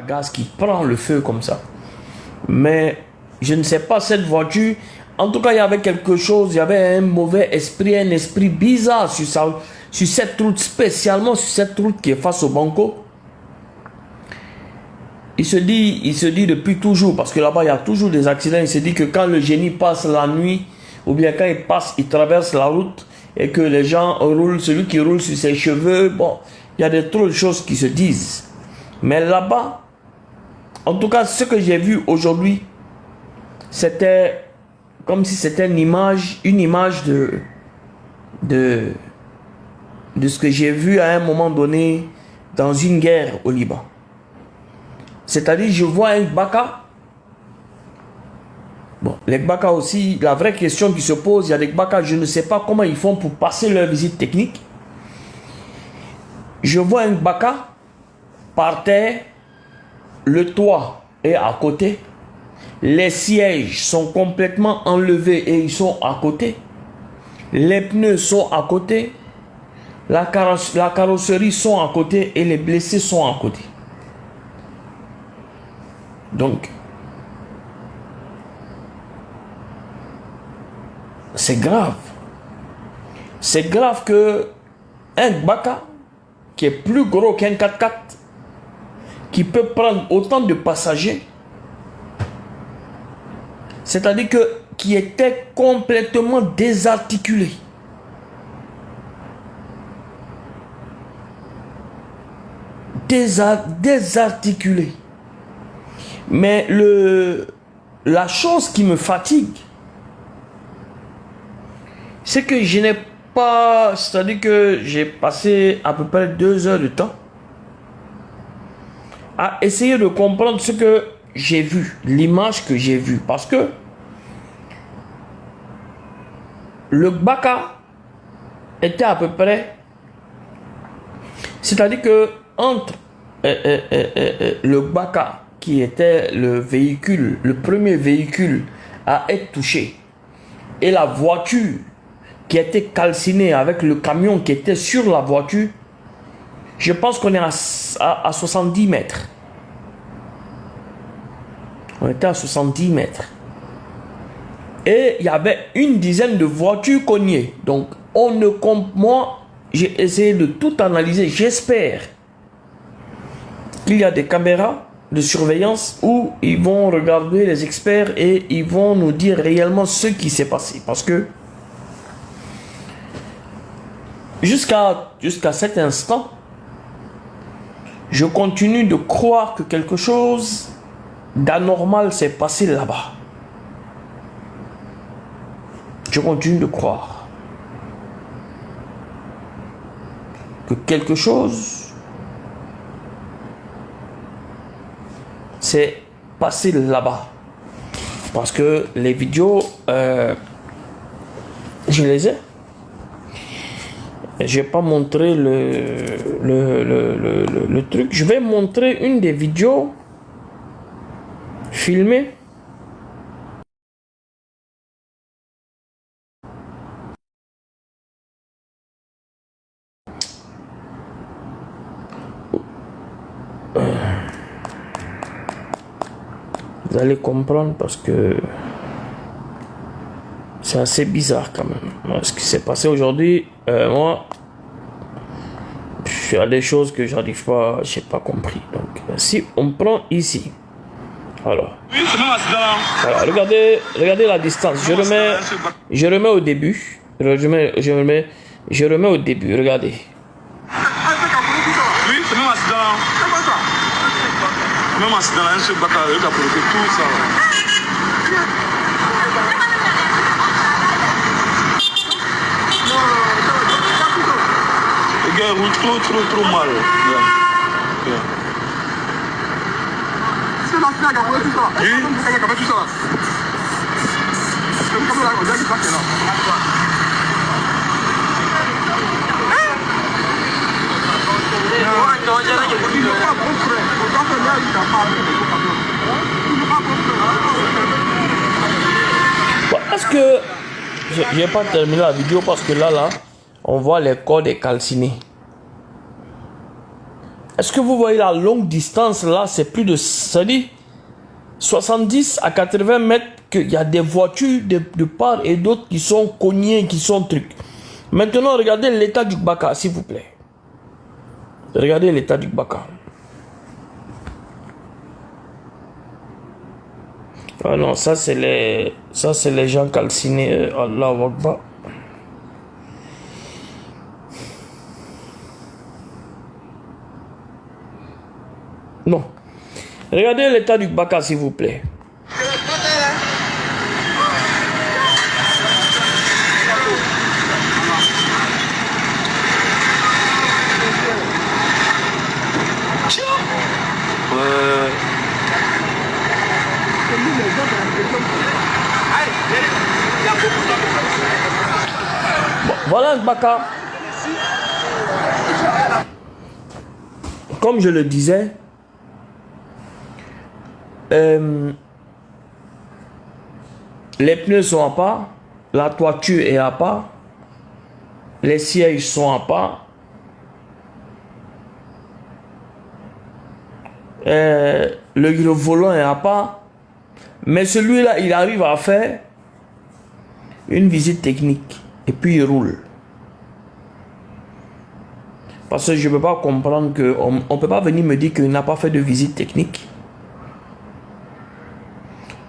gaz qui prend le feu comme ça. Mais je ne sais pas, cette voiture, en tout cas, il y avait quelque chose, il y avait un mauvais esprit, un esprit bizarre sur cette route, spécialement sur cette route qui est face au Banco. Il se dit depuis toujours, parce que là-bas, il y a toujours des accidents, il se dit que quand le génie passe la nuit, ou bien quand il traverse la route, et que les gens roulent, celui qui roule sur ses cheveux, bon, il y a trop de choses qui se disent. Mais là-bas, en tout cas, ce que j'ai vu aujourd'hui, c'était comme si c'était une image de ce que j'ai vu à un moment donné dans une guerre au Liban. C'est-à-dire, je vois un Gbaka. Bon, les Gbaka aussi, la vraie question qui se pose, il y a des Gbaka, je ne sais pas comment ils font pour passer leur visite technique. Je vois un Gbaka par terre, le toit est à côté, les sièges sont complètement enlevés et ils sont à côté, les pneus sont à côté, la carrosserie sont à côté et les blessés sont à côté. Donc, c'est grave. C'est grave que un Gbaka qui est plus gros qu'un 4x4, qui peut prendre autant de passagers, c'est-à-dire que qui était complètement désarticulé. Désarticulé. Mais la chose qui me fatigue, c'est que je n'ai pas, c'est-à-dire que j'ai passé à peu près 2 heures de temps à essayer de comprendre ce que j'ai vu, l'image que j'ai vue. Parce que le Gbaka était à peu près, c'est-à-dire que entre le Gbaka qui était le véhicule, le premier véhicule à être touché, et la voiture qui était calcinée avec le camion qui était sur la voiture, je pense qu'on est à 70 mètres. On était à 70 mètres. Et il y avait une dizaine de voitures cognées. Donc, moi, j'ai essayé de tout analyser. J'espère qu'il y a des caméras de surveillance où ils vont regarder les experts et ils vont nous dire réellement ce qui s'est passé. Parce que jusqu'à cet instant, je continue de croire que quelque chose d'anormal s'est passé là-bas. Je continue de croire que quelque chose s'est passé là-bas. Parce que les vidéos, je les ai. Je vais pas montrer le truc. Je vais montrer une des vidéos filmées. Vous allez comprendre parce que c'est assez bizarre quand même. Ce qui s'est passé aujourd'hui, moi, il y a des choses que j'arrive pas, j'ai pas compris. Donc, si on prend ici, alors, voilà, regardez la distance. Je remets au début. Je remets au début. Regardez. Oui, c'est même accident. Même accident, un seul bac qui a provoqué tout ça. Le gars roule trop mal. C'est l'accident qui a provoqué tout ça. Oui. C'est l'accident qui a fait tout ça. C'est le camion là, on dirait qu'il passe là. Est-ce que je n'ai pas terminé la vidéo parce que là, on voit les corps des calcinés. Est-ce que vous voyez la longue distance là? C'est plus de, ça dit 70 à 80 mètres qu'il y a des voitures de part et d'autre qui sont cognées, qui sont trucs. Maintenant, regardez l'état du Gbaka, s'il vous plaît. Regardez l'état du Gbaka. Ah non, ça c'est les gens calcinés. Allahu Akbar. Non. Regardez l'état du Gbaka, s'il vous plaît. Bon, voilà Gbaka. Comme je le disais, les pneus sont à part, la toiture est à part, les sièges sont à part, le volant est à part, mais celui-là, il arrive à faire une visite technique et puis il roule. Parce que je ne peux pas comprendre qu'on ne peut pas venir me dire qu'il n'a pas fait de visite technique.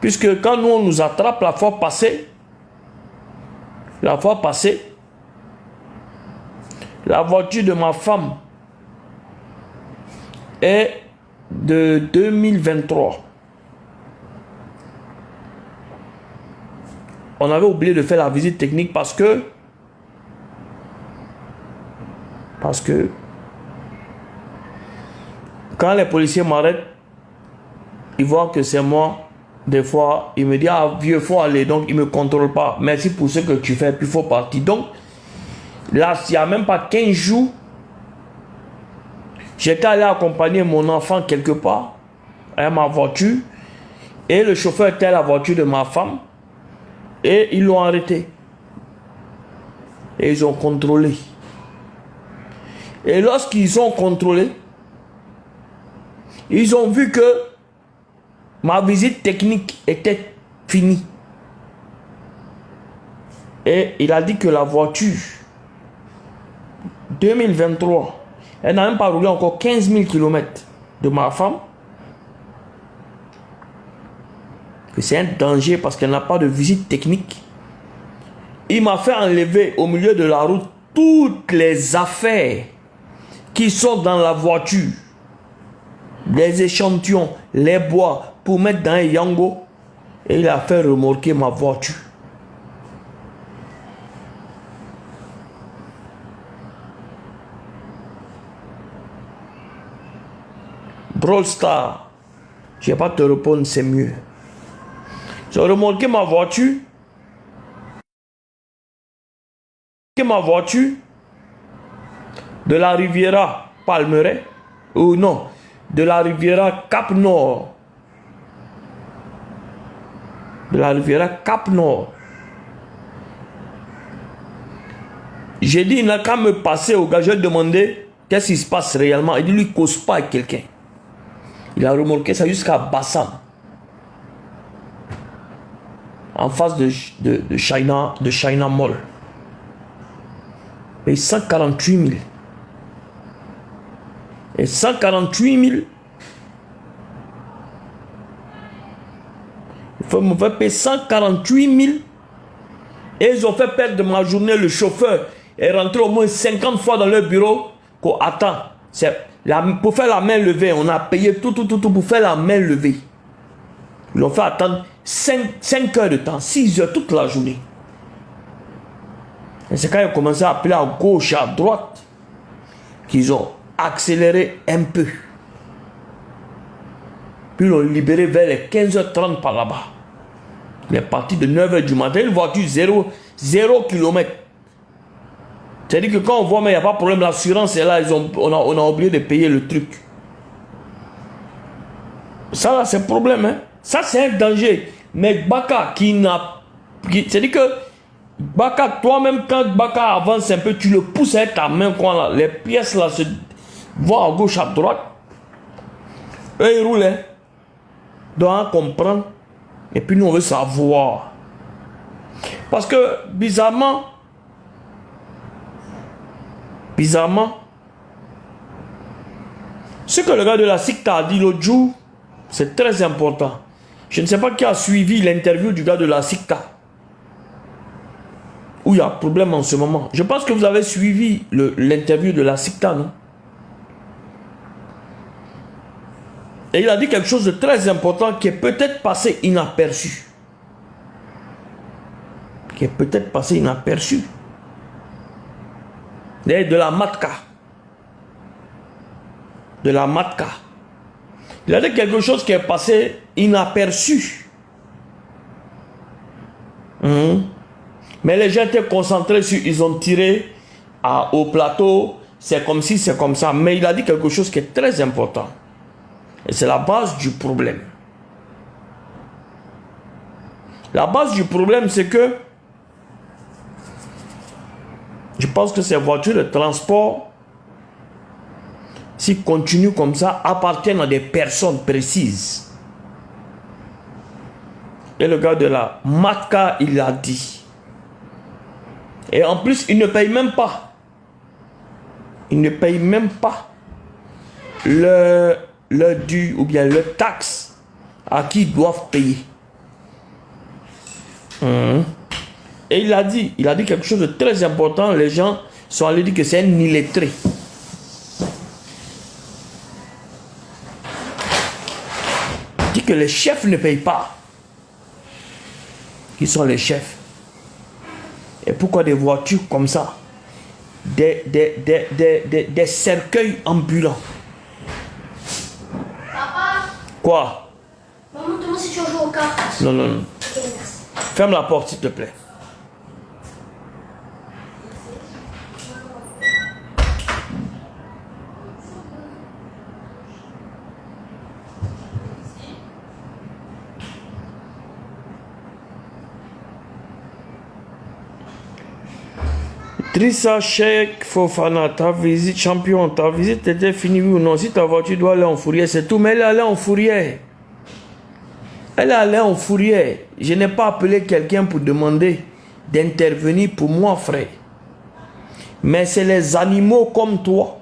Puisque quand nous on nous attrape la fois passée, la voiture de ma femme est de 2023. On avait oublié de faire la visite technique parce que quand les policiers m'arrêtent, ils voient que c'est moi. Des fois, il me dit, ah vieux, faut aller. Donc, il ne me contrôle pas. Merci pour ce que tu fais, puis il faut partir. Donc, là, il n'y a même pas 15 jours, j'étais allé accompagner mon enfant quelque part, avec ma voiture, et le chauffeur était à la voiture de ma femme, et ils l'ont arrêté. Et ils ont contrôlé. Et lorsqu'ils ont contrôlé, ils ont vu que ma visite technique était finie. Et il a dit que la voiture 2023, elle n'a même pas roulé encore 15 000 km de ma femme. Que c'est un danger parce qu'elle n'a pas de visite technique. Il m'a fait enlever au milieu de la route toutes les affaires qui sont dans la voiture. Les échantillons, les bois pour mettre dans un yango. Et il a fait remorquer ma voiture. Brawl Star, je ne vais pas te répondre, c'est mieux. J'ai remorqué ma voiture. De la Riviera Palmeraie, ou non, de la Riviera Cap Nord. De la Riviera Cap Nord. J'ai dit, il n'a qu'à me passer au gars. Je lui ai demandé qu'est-ce qui se passe réellement. Il dit, lui, il ne cause pas avec quelqu'un. Il a remorqué ça jusqu'à Bassam. En face de China Mall. Et 148 000. Et 148 000. Il faut me faire payer 148 000. Et ils ont fait perdre ma journée. Le chauffeur est rentré au moins 50 fois dans leur bureau. Qu'on attend. Pour faire la main levée, on a payé tout pour faire la main levée. Ils l'ont fait attendre 5 heures de temps, 6 heures toute la journée. Et c'est quand ils ont commencé à appeler à gauche, à droite, qu'ils ont accéléré un peu. Puis ils l'ont libéré vers les 15h30 par là-bas. Il est parti de 9h du matin, une voiture 0 km. C'est-à-dire que quand on voit, mais il n'y a pas de problème, l'assurance est là, on a oublié de payer le truc. Ça là, c'est un problème. Hein? Ça, c'est un danger. Mais Gbaka c'est-à-dire que Gbaka, toi-même, quand Gbaka avance un peu, tu le pousses avec ta main, quoi, là, les pièces là vont à gauche, à droite. Eux, ils roulent. Hein. Donc, comprendre. Et puis, nous, on veut savoir. Parce que, bizarrement, ce que le gars de la SICTA a dit l'autre jour, c'est très important. Je ne sais pas qui a suivi l'interview du gars de la SICTA. Où il y a problème en ce moment. Je pense que vous avez suivi l'interview de la SICTA, non? Et il a dit quelque chose de très important qui est peut-être passé inaperçu. Qui est peut-être passé inaperçu. De la matka. De la matka. Il a dit quelque chose qui est passé inaperçu. Mais les gens étaient concentrés sur, ils ont tiré au plateau, c'est comme si, c'est comme ça. Mais il a dit quelque chose qui est très important. Et c'est la base du problème. La base du problème, c'est que je pense que ces voitures de transport, s'ils continuent comme ça, appartiennent à des personnes précises. Et le gars de la Matka, il l'a dit. Et en plus, il ne paye même pas. Il ne paye même pas le dû ou bien le taxe à qui ils doivent payer. Et il a dit quelque chose de très important. Les gens sont allés dire que c'est un illettré. Il dit que les chefs ne payent pas. Qui sont les chefs? Et pourquoi des voitures comme ça? Des cercueils ambulants. Papa. Quoi? Maman demande si tu joues au cartes. Non, non, non. Ok, merci. Ferme la porte, s'il te plaît. Drissa Cheikh Fofana, ta visite, champion, ta visite était finie, oui ou non? Si ta voiture doit aller en fourrière, c'est tout, mais elle est allée en fourrière. Elle est allée en fourrière. Je n'ai pas appelé quelqu'un pour demander d'intervenir pour moi, frère. Mais c'est les animaux comme toi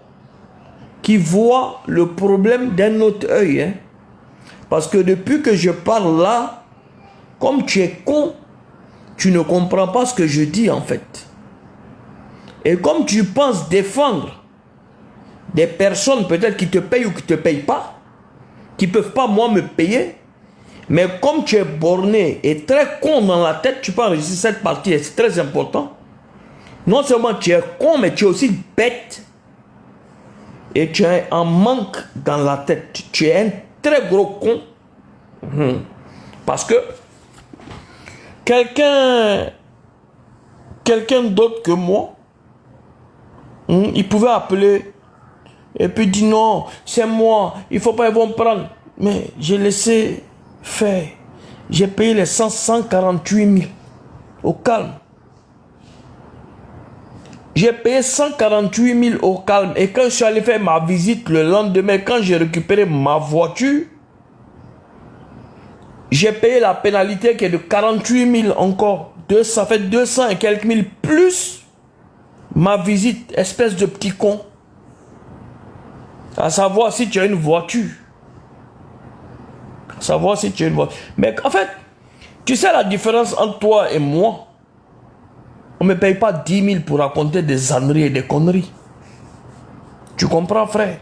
qui voient le problème d'un autre œil. Hein? Parce que depuis que je parle là, comme tu es con, tu ne comprends pas ce que je dis en fait. Et comme tu penses défendre des personnes peut-être qui te payent ou qui ne te payent pas, qui ne peuvent pas moi me payer, mais comme tu es borné et très con dans la tête, tu peux enregistrer cette partie et c'est très important. Non seulement tu es con, mais tu es aussi bête. Et tu es en manque dans la tête. Tu es un très gros con. Parce que quelqu'un d'autre que moi, il pouvait appeler et puis dire non, c'est moi, il ne faut pas, ils vont prendre. Mais j'ai laissé faire. J'ai payé les 148 000 au calme. J'ai payé 148 000 au calme. Et quand je suis allé faire ma visite le lendemain, quand j'ai récupéré ma voiture, j'ai payé la pénalité qui est de 48 000 encore. Ça fait 200 et quelques mille plus ma visite, espèce de petit con. À savoir si tu as une voiture. À savoir si tu as une voiture. Mais en fait, tu sais la différence entre toi et moi? On ne me paye pas 10 000 pour raconter des âneries et des conneries. Tu comprends, frère?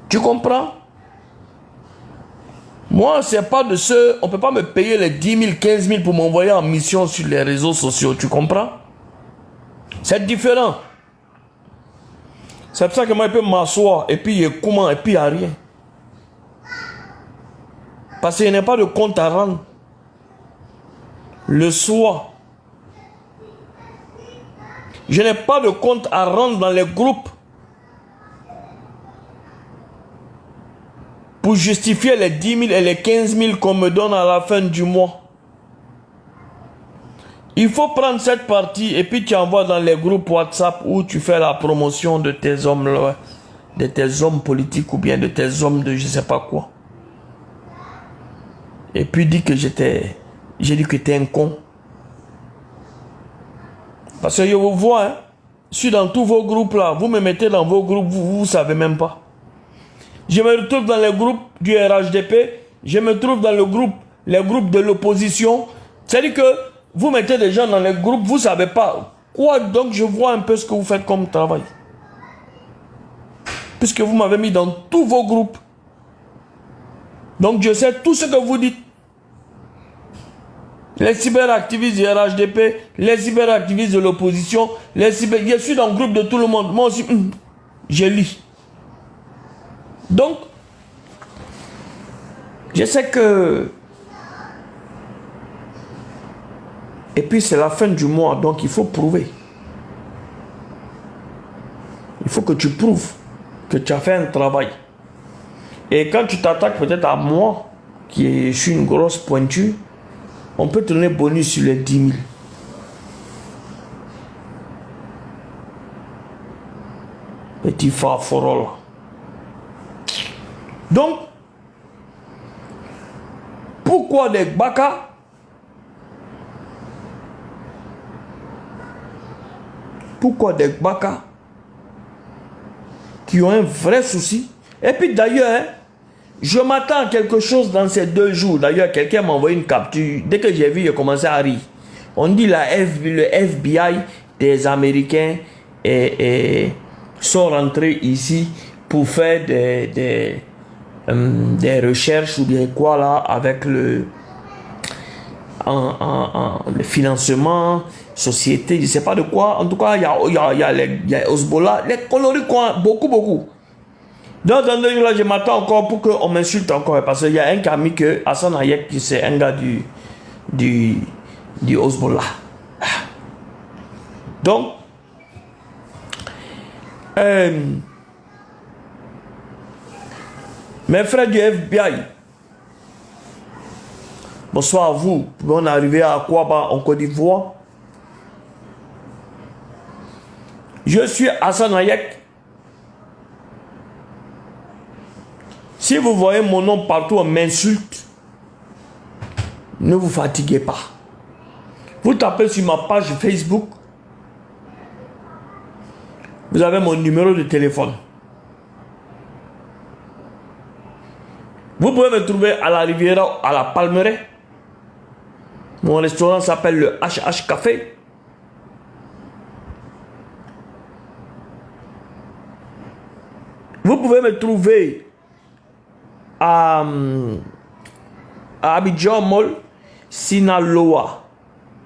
Tu comprends? Moi, c'est pas de ceux... On ne peut pas me payer les 10 000, 15 000 pour m'envoyer en mission sur les réseaux sociaux. Tu comprends? C'est différent. C'est pour ça que moi, je peux m'asseoir et puis il y a comment et puis il n'y a rien. Parce qu'il n'y a pas de compte à rendre. Le soir. Je n'ai pas de compte à rendre dans les groupes pour justifier les 10 000 et les 15 000 qu'on me donne à la fin du mois. Il faut prendre cette partie et puis tu envoies dans les groupes WhatsApp où tu fais la promotion de tes hommes là, de tes hommes politiques ou bien de tes hommes de je sais pas quoi. Et puis dis que j'ai dit que t'es un con. Parce que je vous vois, hein, je suis dans tous vos groupes là, vous me mettez dans vos groupes, vous savez même pas. Je me retrouve dans les groupes du RHDP, je me trouve dans les groupes de l'opposition. C'est-à-dire que vous mettez des gens dans les groupes, vous savez pas. Quoi donc je vois un peu ce que vous faites comme travail. Puisque vous m'avez mis dans tous vos groupes. Donc je sais tout ce que vous dites. Les cyberactivistes du RHDP, les cyberactivistes de l'opposition, je suis dans le groupe de tout le monde. Moi aussi, je lis. Donc, je sais que... Et puis c'est la fin du mois, donc il faut prouver. Il faut que tu prouves que tu as fait un travail. Et quand tu t'attaques peut-être à moi, qui suis une grosse pointure, on peut te donner bonus sur les 10 000. Petit farforo là. Donc, pourquoi des Baka qui ont un vrai souci? Et puis d'ailleurs, hein, je m'attends à quelque chose dans ces 2 jours. D'ailleurs, quelqu'un m'a envoyé une capture. Dès que j'ai vu, j'ai commencé à rire. On dit le FBI des Américains sont rentrés ici pour faire des recherches ou bien quoi là avec le financement, société, je ne sais pas de quoi. En tout cas, il y a Hezbollah, les coloris quoi, beaucoup. Dans 2 jours là, je m'attends encore pour qu'on m'insulte encore. Parce qu'il y a un qui a mis que Hassan Hayek, qui c'est un gars du Hezbollah. Donc, mes frères du FBI, bonsoir à vous. On est arrivé à Kouaba, en Côte d'Ivoire. Je suis Hassan Hayek. Si vous voyez mon nom partout, on m'insulte. Ne vous fatiguez pas. Vous tapez sur ma page Facebook. Vous avez mon numéro de téléphone. Vous pouvez me trouver à la Riviera, à la Palmeraie. Mon restaurant s'appelle le HH Café. Vous pouvez me trouver à Abidjan Mall, Sinaloa.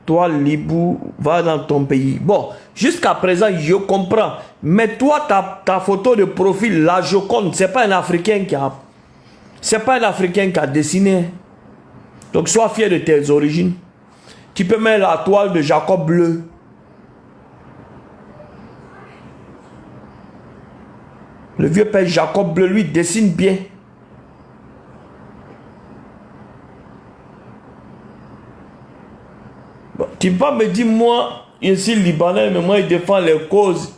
Toi, Libou, va dans ton pays. Bon, jusqu'à présent, je comprends. Mais toi, ta photo de profil, la Joconde, c'est pas un Africain qui a... C'est pas un Africain qui a dessiné. Donc, sois fier de tes origines. Tu peux mettre la toile de Jacob Bleu. Le vieux père Jacob Bleu, lui, dessine bien. Bon, tu vas me dire, moi, je suis libanais, mais moi, je défends les causes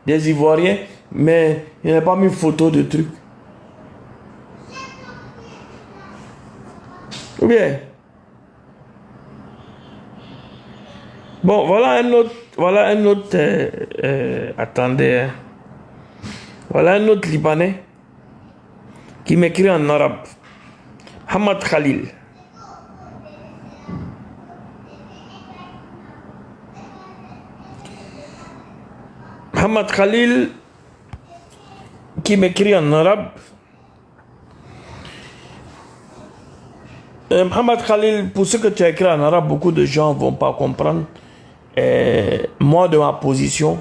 des Ivoiriens, mais il n'y a pas mis photo de trucs. Ou bien. Bon, voilà un autre, attendez, hein. Voilà un autre Libanais qui m'écrit en arabe. Hamad Khalil. Hamad Khalil qui m'écrit en arabe. Hamad Khalil, pour ce que tu as écrit en arabe, beaucoup de gens ne vont pas comprendre. Moi, de ma position,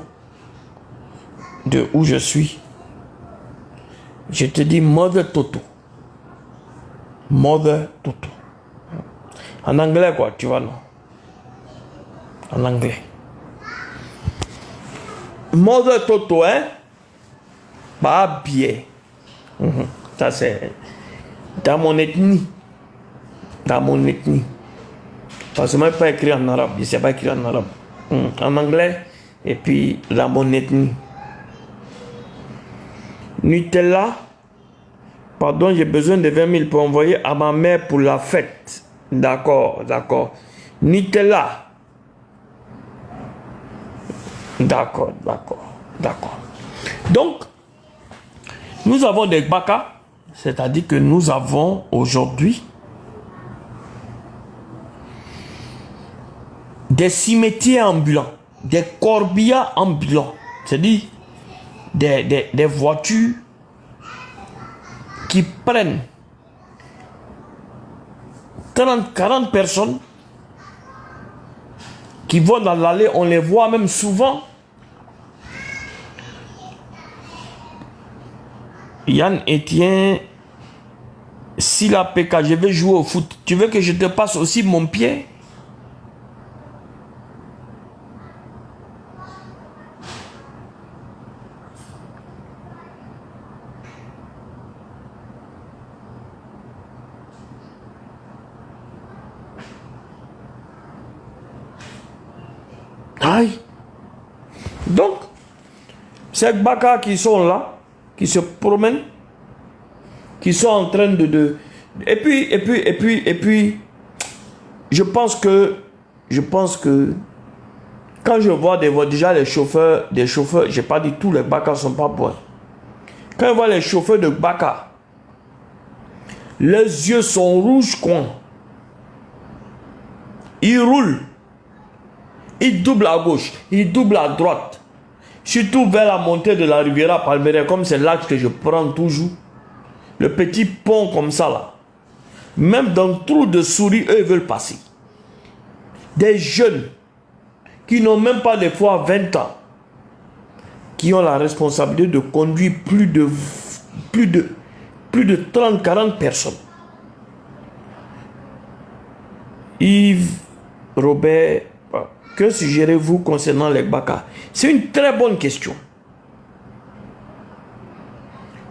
de où je suis, je te dis Mother Toto. Mother Toto. En anglais, quoi, tu vois, non? En anglais. Mother Toto, hein? Pas bien. Ça, c'est dans mon ethnie. Dans mon ethnie. Parce que moi, pas écrit en arabe. Je ne sais pas écrire en arabe. En anglais, et puis la bonne ethnie. Nutella. Pardon, j'ai besoin de 20 000 pour envoyer à ma mère pour la fête. D'accord, d'accord. Nutella. D'accord, d'accord, d'accord. Donc, nous avons des baka, c'est-à-dire que nous avons aujourd'hui des cimetières ambulants, des corbillards ambulants, c'est-à-dire des voitures qui prennent 30, 40 personnes qui vont dans l'allée, on les voit même souvent. Yann Etienne, Sila PK, je vais jouer au foot. Tu veux que je te passe aussi mon pied? Aïe. Donc, ces baka qui sont là, qui se promènent, qui sont en train et puis, je pense que, quand je vois déjà les chauffeurs, j'ai pas dit tous les baka sont pas bons. Quand je vois les chauffeurs de baka, les yeux sont rouges, quoi. Ils roulent. Ils doublent à gauche, ils doublent à droite. Surtout vers la montée de la Riviera Palmeraie, comme c'est l'axe que je prends toujours. Le petit pont comme ça là. Même dans le trou de souris, eux ils veulent passer. Des jeunes qui n'ont même pas des fois 20 ans, qui ont la responsabilité de conduire plus de 30, 40 personnes. Yves, Robert, que suggérez-vous concernant les baka? C'est une très bonne question.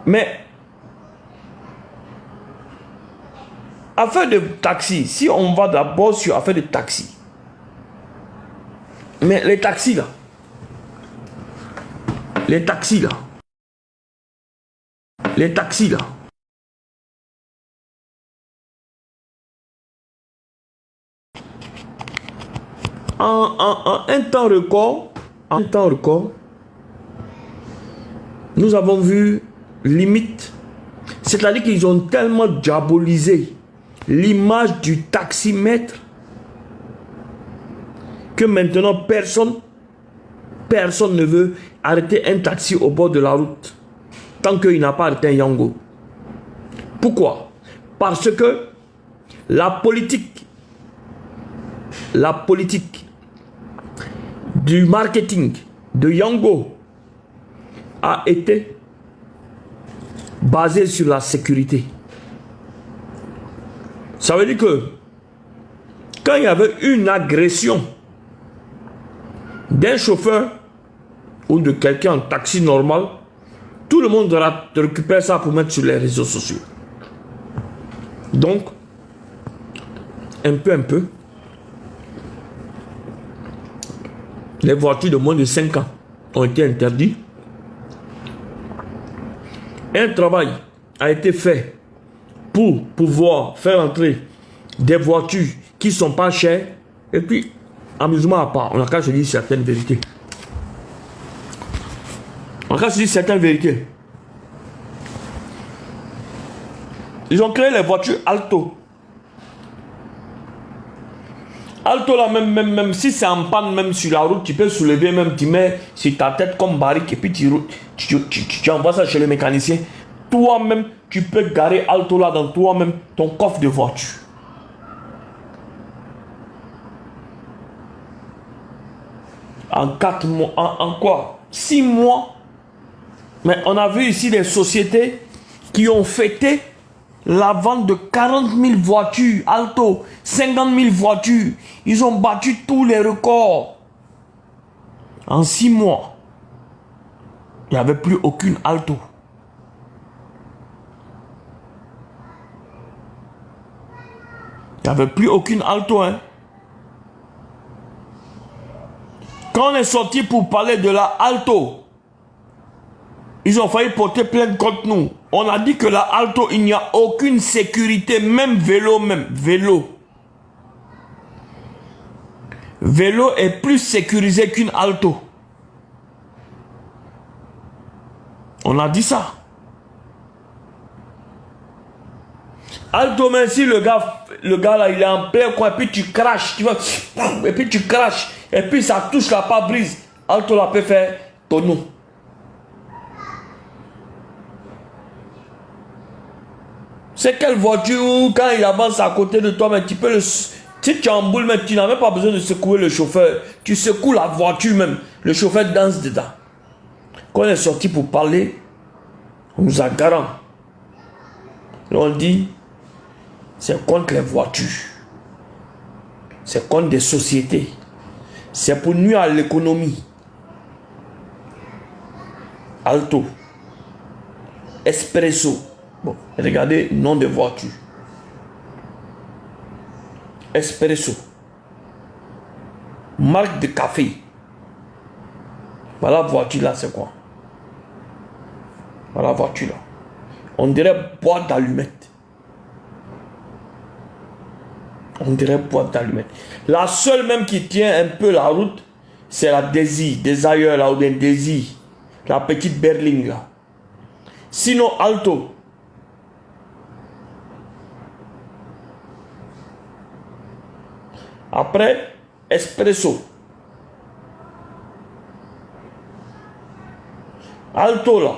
Mais, affaire de taxi, si on va d'abord sur affaire de taxi, mais les taxis là, en un temps record, nous avons vu limite, c'est-à-dire qu'ils ont tellement diabolisé l'image du taximètre que maintenant personne ne veut arrêter un taxi au bord de la route tant qu'il n'a pas arrêté un Yango. Pourquoi? Parce que la politique du marketing de Yango a été basée sur la sécurité. Ça veut dire que quand il y avait une agression d'un chauffeur ou de quelqu'un en taxi normal, tout le monde récupère ça pour mettre sur les réseaux sociaux. Donc, un peu, les voitures de moins de 5 ans ont été interdites. Un travail a été fait pour pouvoir faire entrer des voitures qui ne sont pas chères. Et puis, amusement à part, on a qu'à se dire certaines vérités. Ils ont créé les voitures Alto. Alto là, même si c'est en panne, même sur la route, tu peux soulever, même tu mets sur ta tête comme barrique et puis tu envoies ça chez le mécanicien. Toi-même, tu peux garer Alto là dans toi-même, ton coffre de voiture. En 4 mois, en quoi? 6 mois. Mais on a vu ici des sociétés qui ont fêté la vente de 40 000 voitures, Alto, 50 000 voitures. Ils ont battu tous les records. En 6 mois, il n'y avait plus aucune Alto. Il n'y avait plus aucune Alto, hein. Quand on est sorti pour parler de la Alto, ils ont failli porter plainte contre nous. On a dit que la Alto, il n'y a aucune sécurité, même vélo, vélo. Vélo est plus sécurisé qu'une Alto. On a dit ça. Alto, même si le gars là, il est en plein coin, et puis tu craches, tu vois, et puis tu craches, et puis ça touche la pare-brise. Alto là peut faire tonneau. C'est quelle voiture, quand il avance à côté de toi, mais tu peux le... Si tu emboules, mais tu n'as même pas besoin de secouer le chauffeur. Tu secoues la voiture même. Le chauffeur danse dedans. Quand on est sorti pour parler, on nous a garant. On dit, c'est contre les voitures. C'est contre des sociétés. C'est pour nuire à l'économie. Alto. Espresso. Bon, regardez le nom de voiture. Espresso. Marque de café. Voilà la voiture là, c'est quoi? Voilà la voiture là. On dirait boîte d'allumettes. On dirait boîte d'allumettes. La seule même qui tient un peu la route, c'est la Daisy, des ailleurs là, ou des Daisy. La petite berline là. Sinon, Alto. Après, Espresso. Alto là.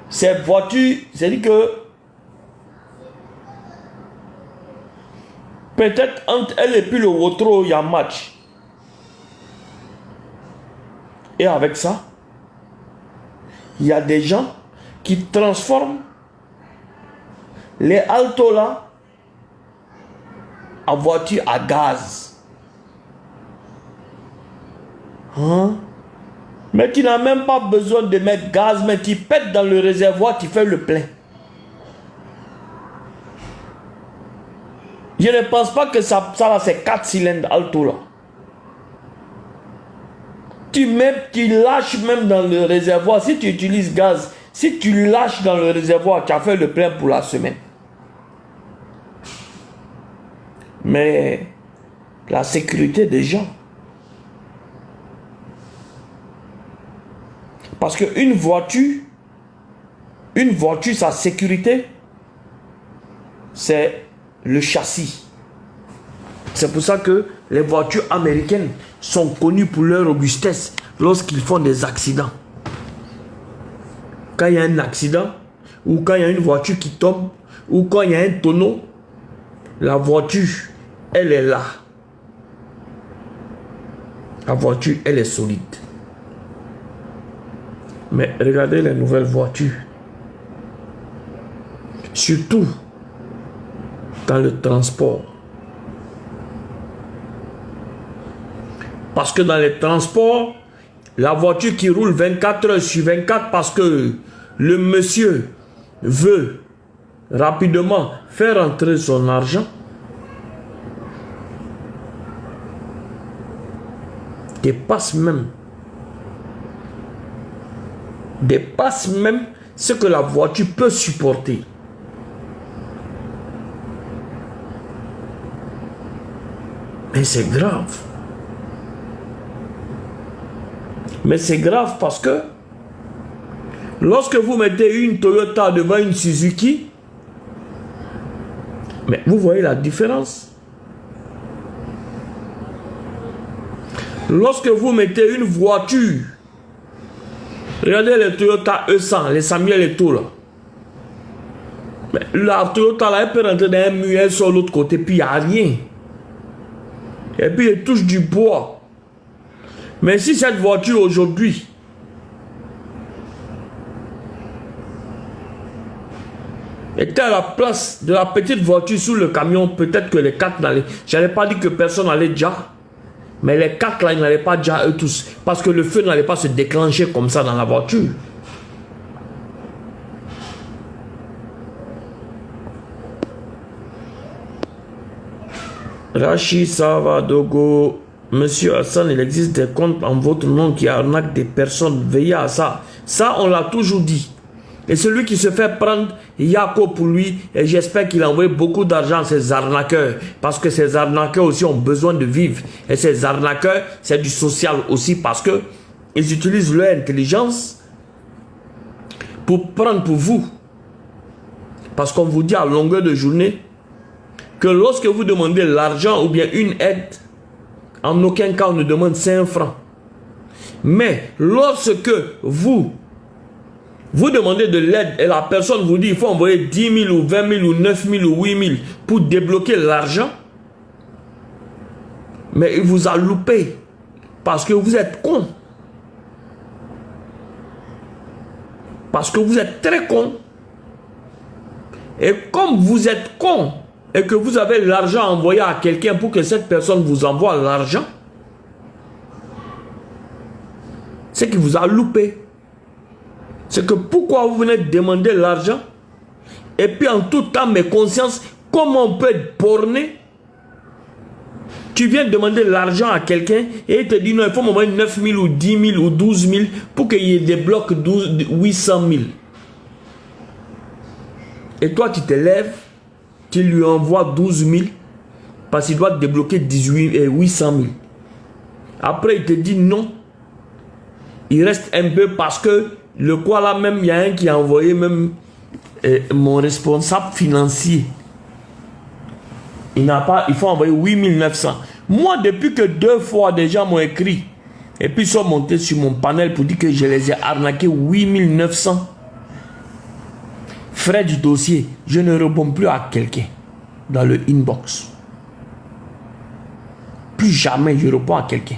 Cette voiture, c'est-à-dire que peut-être entre elle et puis le Wotro, il y a match. Et avec ça, il y a des gens qui transforment les Alto là en voiture à gaz. Hein? Mais tu n'as même pas besoin de mettre gaz, mais tu pètes dans le réservoir, tu fais le plein. Je ne pense pas que ça là, c'est 4 cylindres Alto là. Tu lâches même dans le réservoir, si tu utilises gaz, si tu lâches dans le réservoir, tu as fait le plein pour la semaine. Mais la sécurité des gens. Parce qu'une voiture, sa sécurité, c'est le châssis. C'est pour ça que les voitures américaines sont connues pour leur robustesse lorsqu'ils font des accidents. Quand il y a un accident, ou quand il y a une voiture qui tombe, ou quand il y a un tonneau, la voiture, elle est là. La voiture, elle est solide. Mais regardez les nouvelles voitures. Surtout dans le transport. Parce que dans les transports, la voiture qui roule 24 heures sur 24 parce que le monsieur veut rapidement faire entrer son argent, dépasse même ce que la voiture peut supporter. Mais c'est grave. Mais c'est grave parce que lorsque vous mettez une Toyota devant une Suzuki, mais vous voyez la différence. Lorsque vous mettez une voiture, regardez les Toyota E100, les Samuel et tout là. Mais la Toyota là, elle peut rentrer dans un mur, elle sur l'autre côté, puis il n'y a rien. Et puis elle touche du bois. Mais si cette voiture aujourd'hui était à la place de la petite voiture sous le camion, peut-être que les 4 n'allaient... Je n'avais pas dit que personne n'allait déjà. Mais les 4 là, ils n'allaient pas déjà eux tous. Parce que le feu n'allait pas se déclencher comme ça dans la voiture. Rachi Savadogo, Monsieur Hassan, il existe des comptes en votre nom qui arnaquent des personnes. Veillez à ça. Ça, on l'a toujours dit. Et celui qui se fait prendre, Yako pour lui, et j'espère qu'il a envoyé beaucoup d'argent à ces arnaqueurs. Parce que ces arnaqueurs aussi ont besoin de vivre. Et ces arnaqueurs, c'est du social aussi parce que ils utilisent leur intelligence pour prendre pour vous. Parce qu'on vous dit à longueur de journée que lorsque vous demandez l'argent ou bien une aide, en aucun cas on ne demande 5 francs. Mais lorsque vous demandez de l'aide et la personne vous dit il faut envoyer 10 000 ou 20 000 ou 9 000 ou 8 000 pour débloquer l'argent, mais il vous a loupé parce que vous êtes con. Parce que vous êtes très con. Et comme vous êtes con et que vous avez l'argent envoyé à quelqu'un pour que cette personne vous envoie l'argent, c'est qu'il vous a loupé. C'est que pourquoi vous venez demander l'argent et puis en tout temps mes consciences, comment on peut être borné? Tu viens demander l'argent à quelqu'un et il te dit non, il faut m'envoyer 9 000 ou 10 000 ou 12 000 pour qu'il débloque 800 000. Et toi tu te lèves, tu lui envoies 12 000 parce qu'il doit débloquer 800 000. Après il te dit non. Il reste un peu parce que le quoi là même, il y a un qui a envoyé même mon responsable financier. Il faut envoyer 8 900. Moi, depuis que 2 fois des gens m'ont écrit et puis ils sont montés sur mon panel pour dire que je les ai arnaqués 8 900. Frais du dossier, je ne réponds plus à quelqu'un dans le inbox. Plus jamais je réponds à quelqu'un.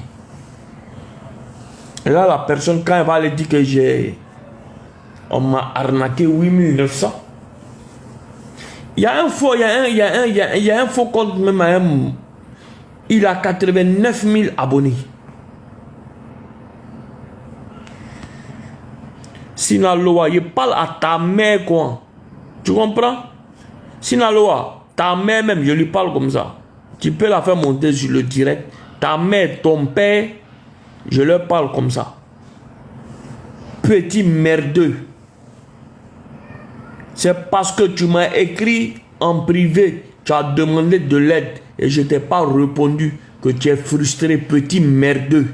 Et là, la personne, quand elle va aller dire que on m'a arnaqué 8 900. Il y a un faux, il y a un faux compte même. Il a 89 000 abonnés. Sinaloa, il parle à ta mère quoi. Tu comprends? Sinaloa, ta mère même, je lui parle comme ça. Tu peux la faire monter sur le direct. Ta mère, ton père, je leur parle comme ça. Petit merdeux. C'est parce que tu m'as écrit en privé, tu as demandé de l'aide et je ne t'ai pas répondu que tu es frustré, petit merdeux.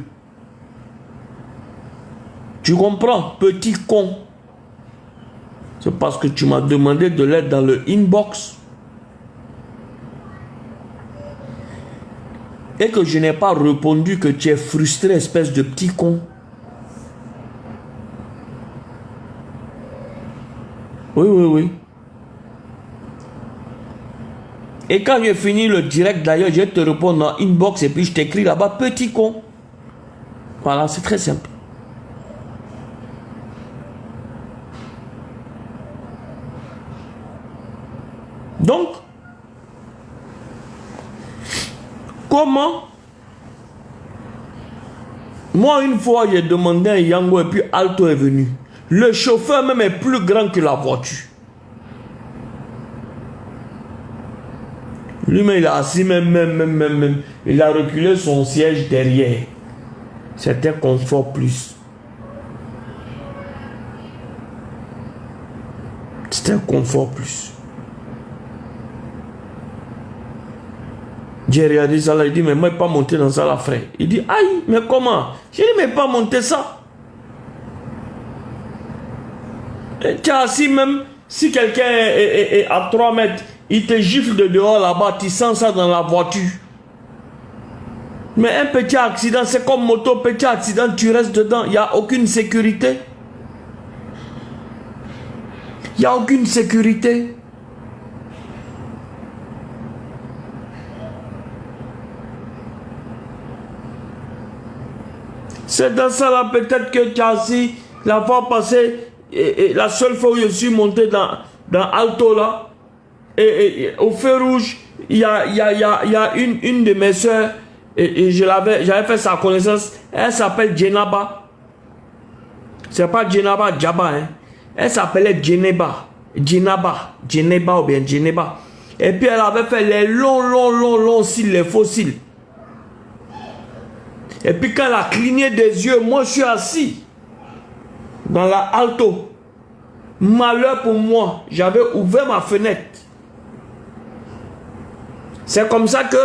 Tu comprends, petit con. C'est parce que tu m'as demandé de l'aide dans le inbox et que je n'ai pas répondu que tu es frustré, espèce de petit con. Oui, oui, oui. Et quand j'ai fini le direct, d'ailleurs, je te réponds dans inbox et puis je t'écris là-bas, petit con. Voilà, c'est très simple. Donc, comment? Moi, une fois, j'ai demandé un Yango et puis Alto est venu. Le chauffeur même est plus grand que la voiture. Lui-même, il a assis même. Il a reculé son siège derrière. C'était confort plus. C'était confort plus. J'ai regardé ça là, il dit, mais moi, je ne vais pas monter dans ça là, frère. Il dit, aïe, mais comment? Je dis, mais pas monter ça. Tu as assis même, si quelqu'un est à 3 mètres, il te gifle de dehors là-bas, tu sens ça dans la voiture. Mais un petit accident, c'est comme moto, petit accident, tu restes dedans, il n'y a aucune sécurité. Il n'y a aucune sécurité. C'est dans ça là peut-être que tu as assis la fois passée. Et la seule fois où je suis monté dans Alto là, et au feu rouge, il y a une de mes soeurs, et j'avais fait sa connaissance, elle s'appelle Djenaba. C'est pas Djenaba Djaba, hein. Elle s'appelait Djeneba ou bien Djeneba. Et puis elle avait fait les longs cils, les faux cils. Et puis quand elle a cligné des yeux, moi je suis assis dans la alto. Malheur pour moi, j'avais ouvert ma fenêtre. C'est comme ça que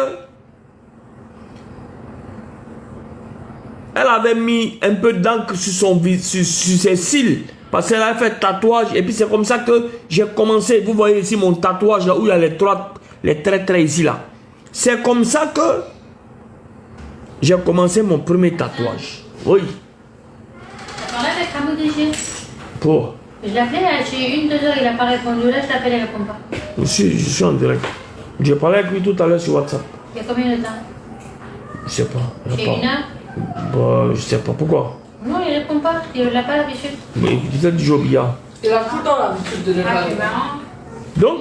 elle avait mis un peu d'encre sur ses cils. Parce qu'elle a fait tatouage. Et puis c'est comme ça que j'ai commencé. Vous voyez ici mon tatouage là où il y a les traits ici là. C'est comme ça que j'ai commencé mon premier tatouage. Oui. Tu as parlé avec Ramou DG? Pour. Je l'appelais, j'ai 1-2 heures, il n'a pas répondu. Là, je l'appelle, il ne répond pas. Je suis en direct. J'ai parlé avec lui tout à l'heure sur WhatsApp. Il y a combien de temps? Je sais pas. J'ai 1 heure. Bah, je sais pas pourquoi. Non, il ne répond pas. Il n'a pas l'habitude. Mais il faisait du job hier. Il a tout le temps l'habitude de le Ah, faire. c'est marrant. Donc,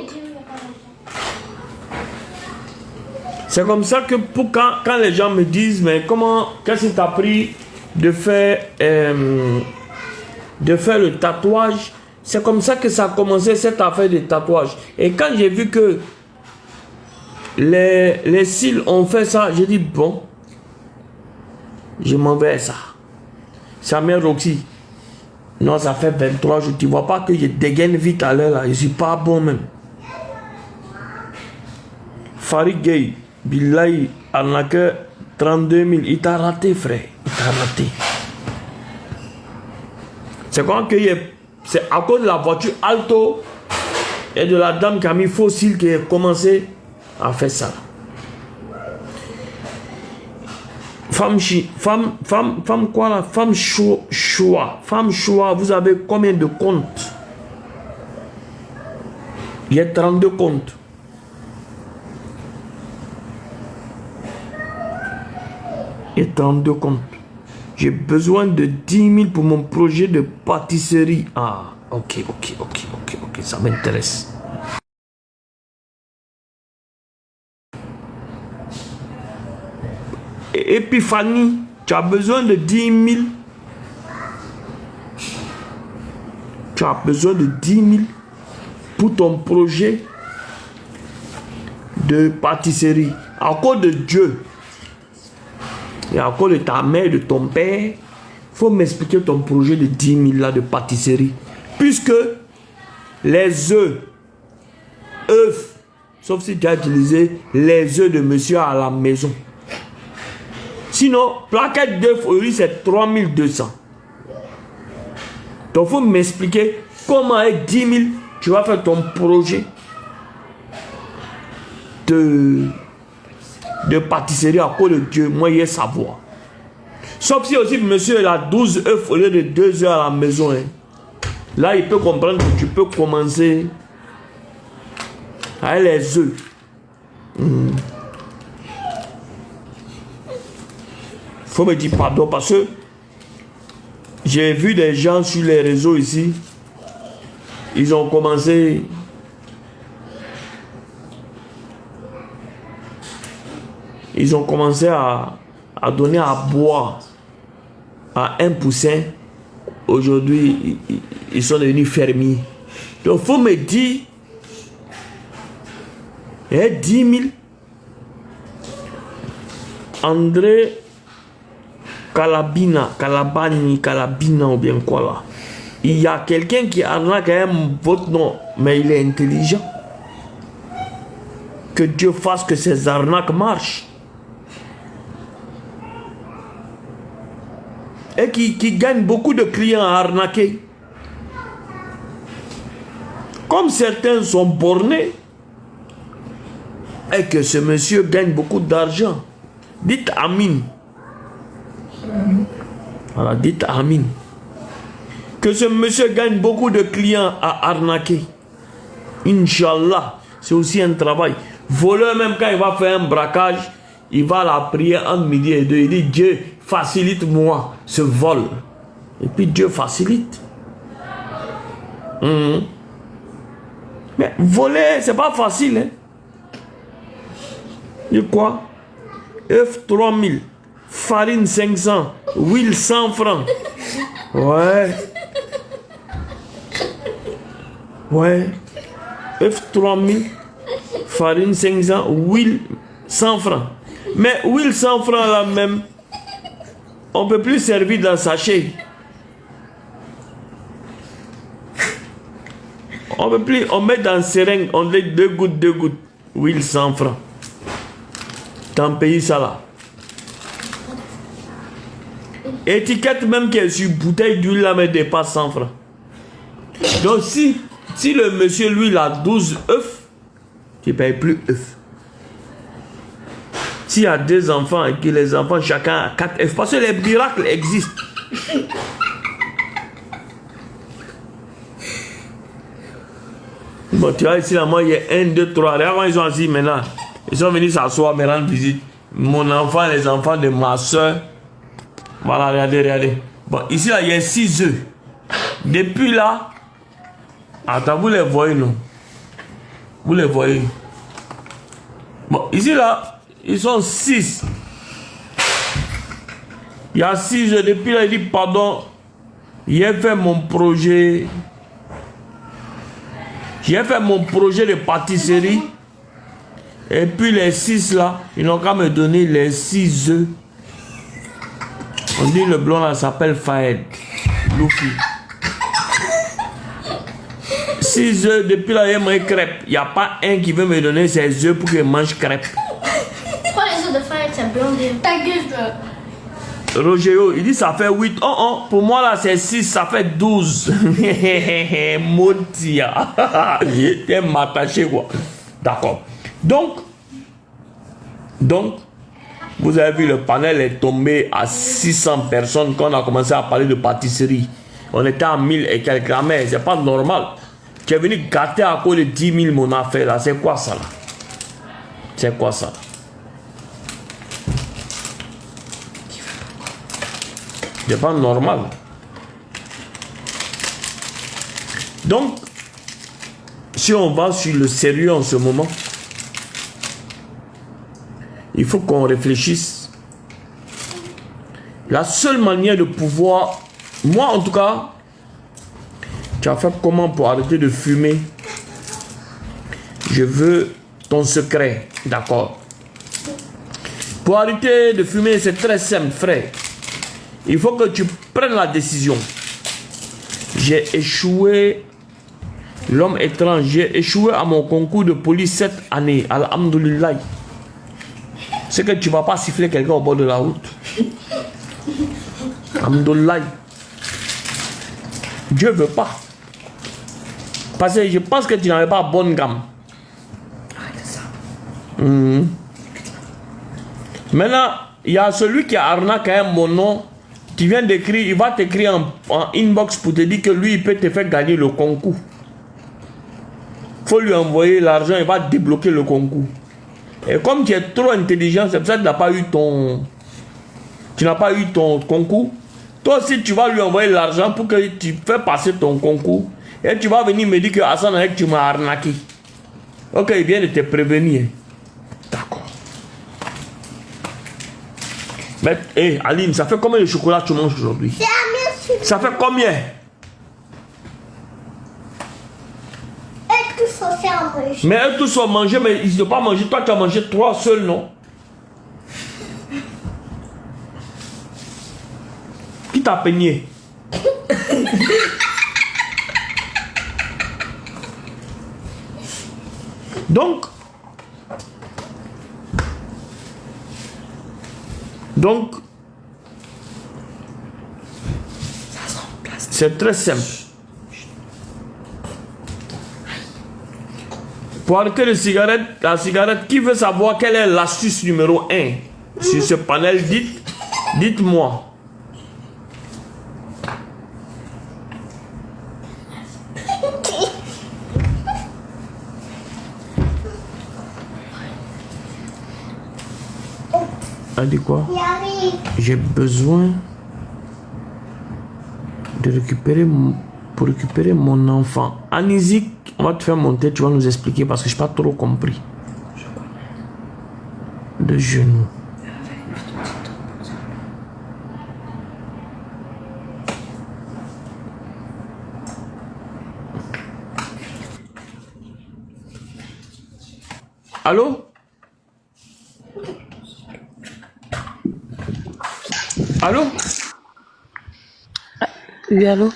c'est comme ça que quand les gens me disent, mais qu'est-ce qui t'a pris de faire le tatouage? C'est comme ça que ça a commencé cette affaire de tatouage. Et quand j'ai vu que les cils ont fait ça, j'ai dit bon, je m'en vais à ça. Sa mère Roxy, non, ça fait 23 jours, tu vois pas que je dégaine vite à l'heure là, je suis pas bon même. Farid Gay, Billahi, arnaqueur, 32 000, il t'a raté frère, il t'a raté. C'est quand que c'est à cause de la voiture Alto et de la dame qui a mis faux cils qui a commencé à faire ça. Femme quoi là? Femme choix. Femme choix, vous avez combien de comptes? Il y a 32 comptes. Il y a 32 comptes. J'ai besoin de 10 000 pour mon projet de pâtisserie. Ah, ok, ça m'intéresse. Épiphanie, tu as besoin de 10 000. Tu as besoin de 10 000 pour ton projet de pâtisserie. À cause de Dieu et à cause de ta mère et de ton père, il faut m'expliquer ton projet de 10 000 là de pâtisserie. Puisque les œufs, sauf si tu as utilisé les œufs de monsieur à la maison. Sinon, plaquette d'œufs au riz, c'est 3200. Donc, il faut m'expliquer comment avec 10 000, tu vas faire ton projet de pâtisserie à cause de Dieu. Moi, il savoir. Sauf si aussi, monsieur, il a 12 œufs au lieu de 2 heures à la maison. Hein. Là, il peut comprendre que tu peux commencer avec les œufs. Faut me dire pardon parce que j'ai vu des gens sur les réseaux ici. Ils ont commencé à donner à boire à un poussin. Aujourd'hui, ils sont devenus fermiers. Donc, il faut me dire 10 000. André Calabina ou bien quoi là. Il y a quelqu'un qui arnaque votre nom, mais il est intelligent. Que Dieu fasse que ces arnaques marchent. Et qui gagne beaucoup de clients à arnaquer. Comme certains sont bornés, et que ce monsieur gagne beaucoup d'argent. Dites Amin. Voilà, dites Amin. Que ce monsieur gagne beaucoup de clients à arnaquer. Inch'Allah, c'est aussi un travail. Voleur, même quand il va faire un braquage, il va à la prière entre midi et 2. Il dit, Dieu, facilite-moi ce vol. Et puis Dieu facilite. Mais voler, c'est pas facile. Hein? De quoi? œuf 3000, farine 500, huile 100 francs. Ouais. Ouais. œuf 3000, farine 500, huile 100 francs. Mais huile 100 francs là même, on ne peut plus servir dans sachet. On peut plus, on met dans seringue, on met 2 gouttes, huile 100 francs. Dans le pays ça là. Étiquette même qui est sur bouteille d'huile là mais dépasse 100 francs. Donc si le monsieur lui il a 12 œufs, tu ne payes plus œufs. S'il y a 2 enfants et que les enfants chacun a 4 œufs, parce que les miracles existent. Bon, tu vois ici, là, moi, il y a 1, 2, 3. Regarde quand ils sont assis maintenant. Ils sont venus s'asseoir, me rendre visite. Mon enfant, les enfants de ma soeur. Voilà, regardez. Bon, ici, là, il y a 6 œufs. Depuis là, attends, vous les voyez, non? Vous les voyez. Bon, ici, là, ils sont 6. Il y a 6 œufs. Depuis là, il dit, pardon, j'ai fait mon projet. J'ai fait mon projet de pâtisserie. Et puis les 6 là, ils n'ont qu'à me donner les 6 œufs. On dit le blond là s'appelle Faed. Luffy. 6 œufs, depuis là, il y a mes crêpes. Il n'y a pas un qui veut me donner ses œufs pour que je mange crêpes. Pourquoi les œufs de Faed c'est blondé? Ta gueule, toi. Rogéo, il dit ça fait 8. Oh, pour moi là c'est 6, ça fait 12. Motia. T'es m'attaché quoi. D'accord. Donc, vous avez vu le panel est tombé à 600 personnes quand on a commencé à parler de pâtisserie. On était à 1000 et quelques. Mais c'est pas normal. Tu es venu gâter à cause de 10 000 mon affaire là. C'est quoi ça là? C'est quoi ça? C'est pas normal. Donc, si on va sur le sérieux en ce moment, il faut qu'on réfléchisse. La seule manière de pouvoir, moi en tout cas, tu as fait comment pour arrêter de fumer? Je veux ton secret, d'accord? Pour arrêter de fumer, c'est très simple, frère. Il faut que tu prennes la décision. J'ai échoué, l'homme étrange, j'ai échoué à mon concours de police 7 années. Alhamdoulilah. C'est que tu ne vas pas siffler quelqu'un au bord de la route. Alhamdoulilah. Dieu ne veut pas. Parce que je pense que tu n'avais pas bonne gamme. Maintenant, il y a celui qui a arnaqué mon nom. Tu viens d'écrire, il va t'écrire en inbox pour te dire que lui, il peut te faire gagner le concours. Il faut lui envoyer l'argent, il va débloquer le concours. Et comme tu es trop intelligent, c'est pour ça que tu n'as pas eu ton concours. Toi aussi, tu vas lui envoyer l'argent pour que tu fasses passer ton concours. Et tu vas venir me dire que Hassan Aek, tu m'as arnaqué. Ok, il vient de te prévenir. D'accord. Mais, hé, Aline, ça fait combien de chocolat tu manges aujourd'hui? Ça fait combien? Tous sont fait à manger. Mais eux tous sont mangés, mais ils ne doivent pas manger. Toi, tu as mangé 3 seuls, non? Qui t'a peigné? Donc, c'est très simple. Pour arrêter la cigarette, qui veut savoir quelle est l'astuce numéro 1 sur ce panel? Dites-moi. Elle dit quoi? J'ai besoin de récupérer mon enfant. Anizik, on va te faire monter, tu vas nous expliquer parce que je n'ai pas trop compris. De genoux. Allô? Allô? Oui, allô?